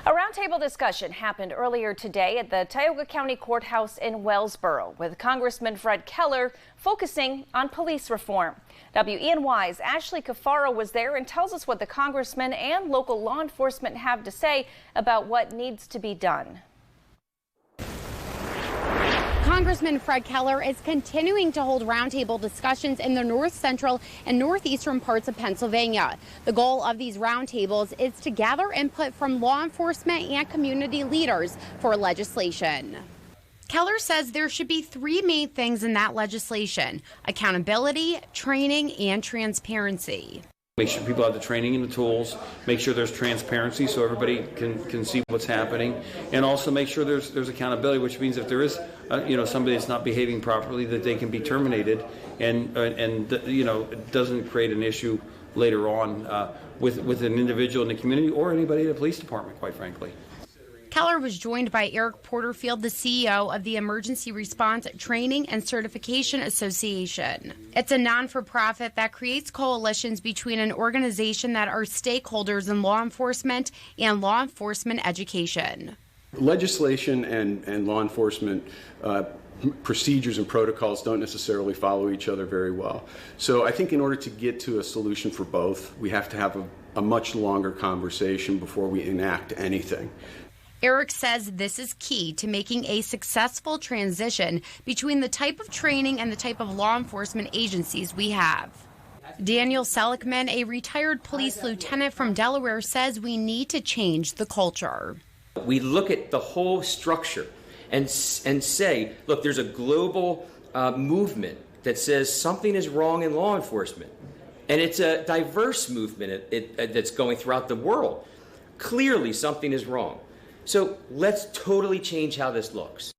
A roundtable discussion happened earlier today at the Tioga County Courthouse in Wellsboro, with Congressman Keller focusing on police reform. WENY's Ashley Cafaro was there and tells us what the congressman and local law enforcement have to say about what needs to be done. Congressman Keller is continuing to hold roundtable discussions in the north central and northeastern parts of Pennsylvania. The goal of these roundtables is to gather input from law enforcement and community leaders for legislation. Keller says there should be three main things in that legislation: accountability, training, and transparency. Make sure people have the training and the tools, make sure there's transparency so everybody can see what's happening, and also make sure there's accountability, which means if there is somebody that's not behaving properly, that they can be terminated, and it doesn't create an issue later on with an individual in the community or anybody in the police department, quite frankly. Keller was joined by Eric Porterfield, the CEO of the Emergency Response Training and Certification Association. It's a non-for-profit that creates coalitions between an organization that are stakeholders in law enforcement and law enforcement education. Legislation and law enforcement procedures and protocols don't necessarily follow each other very well. So I think in order to get to a solution for both, we have to have a much longer conversation before we enact anything. Eric says this is key to making a successful transition between the type of training and the type of law enforcement agencies we have. Daniel Seligman, a retired police lieutenant from Delaware, says we need to change the culture. We look at the whole structure and say, look, there's a global movement that says something is wrong in law enforcement. And it's a diverse movement that's going throughout the world. Clearly, something is wrong. So let's totally change how this looks.